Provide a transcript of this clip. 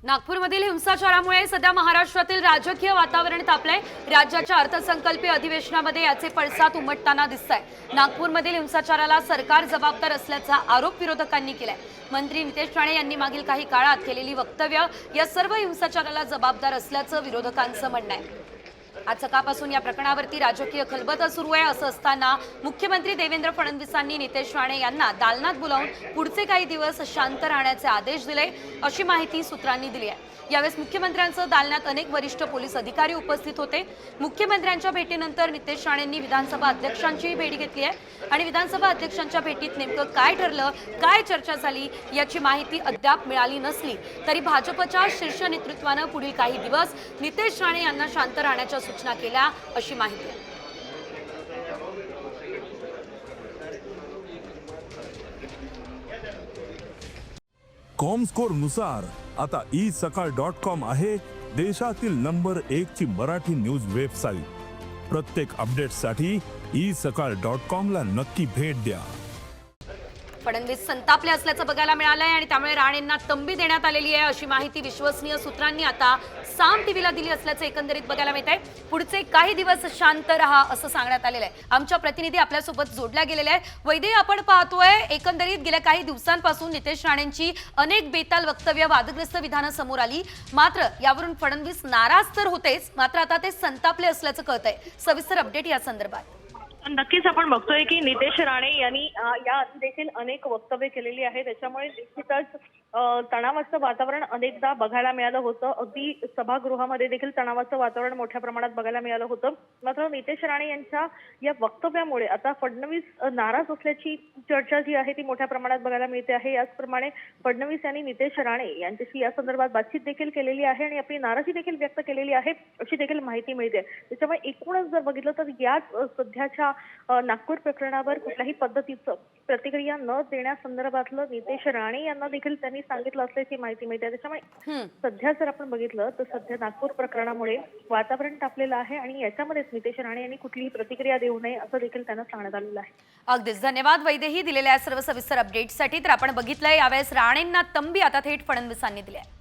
नागपूरमधील हिंसाचारामुळे सध्या महाराष्ट्रातील राजकीय वातावरण तापलंय। राज्याच्या अर्थसंकल्पीय अधिवेशनामध्ये याचे पडसाद उमटताना दिसतायत। नागपूरमधील हिंसाचाराला सरकार जबाबदार असल्याचा आरोप विरोधकांनी केलाय। मंत्री नितेश राणे यांनी मागील काही काळात केलेली वक्तव्य या सर्व हिंसाचाराला जबाबदार असल्याचं विरोधकांचं म्हणणं आहे। आज सकाळपासून या प्रकरणावरती राजकीय खलबतं सुरू आहे। असं असताना मुख्यमंत्री देवेंद्र फडणवीसांनी नितेश राणे यांना दालनात बोलावून पुढचे काही दिवस शांत राहण्याचे आदेश दिले, अशी माहिती सूत्रांनी दिली आहे। यावेळेस मुख्यमंत्र्यांचं दालनात अनेक वरिष्ठ पोलीस अधिकारी उपस्थित होते। मुख्यमंत्र्यांच्या भेटीनंतर नितेश राणेंनी विधानसभा अध्यक्षांची भेट घेतली आहे आणि विधानसभा अध्यक्षांच्या भेटीत नेमकं काय ठरलं, काय चर्चा झाली याची माहिती अद्याप मिळाली नसली तरी भाजपच्या शीर्ष नेतृत्वानं पुढील काही दिवस नितेश राणे यांना शांत राहण्याच्या सूचना केल्या, अशी माहिती आहे। कॉमस्कोर नुसार आता isakal.com आहे देशातील नंबर 1 ची मराठी न्यूज वेबसाईट। प्रत्येक अपडेटसाठी isakal.com ला नक्की भेट द्या। फडणवीस संतापले असल्याचं बघायला मिळालंय आणि त्यामुळे राणेंना तंबी देण्यात आलेली आहे, अशी माहिती विश्वसनीय सूत्रांनी आता साम टीव्हीला दिली असल्याचं एकंदरीत बघायला मिळतंय। पुढचे काही दिवस शांत रहा असं सांगण्यात आलेलं आहे। आमच्या प्रतिनिधी आपल्यासोबत जोडल्या गेलेले आहेत। वैदे, आपण पाहतोय एकंदरीत गेल्या काही दिवसांपासून नितेश राणेंची अनेक बेताल वक्तव्य, वादग्रस्त विधानं समोर आली, मात्र यावरून फडणवीस नाराज तर होतेच, मात्र आता ते संतापले असल्याचं कळतंय। सविस्तर अपडेट या संदर्भात। नक्कीच आपण बघतोय की नितेश राणे यांनी याआधी देखील अनेक वक्तव्य केलेली आहेत। त्याच्यामुळे निश्चितच तणावाचं वातावरण अनेकदा बघायला मिळालं होतं। अगदी सभागृहामध्ये देखील तणावाचं वातावरण मोठ्या प्रमाणात बघायला मिळालं होतं। मात्र नितेश राणे यांच्या या वक्तव्यामुळे आता फडणवीस नाराज असल्याची चर्चा जी आहे ती मोठ्या प्रमाणात बघायला मिळते आहे। याचप्रमाणे फडणवीस यांनी नितेश राणे यांच्याशी या संदर्भात बातचीत देखील केलेली आहे आणि आपली नाराजी देखील व्यक्त केलेली आहे, अशी देखील माहिती मिळते। त्याच्यामुळे एकूणच जर बघितलं तर याच सध्याच्या नागपूर प्रकरणावर कुठल्याही पद्धतीचं प्रतिक्रिया न देण्यासंदर्भातलं नितेश राणे यांना देखील त्यांनी सांगितलं असल्याची माहिती मिळते। त्याच्यामुळे सध्या जर आपण बघितलं तर सध्या नागपूर प्रकरणामुळे वातावरण तापलेलं आहे आणि याच्यामध्येच नितेश राणे यांनी कुठलीही प्रतिक्रिया देऊ नये असं देखील त्यांना सांगण्यात आलेलं आहे। अगदीच धन्यवाद वैदेही दिलेल्या सर्व सविस्तर अपडेटसाठी। तर आपण बघितलंय यावेळेस राणेंना तंबी आता थेट फडणवीसांनी दिली आहे।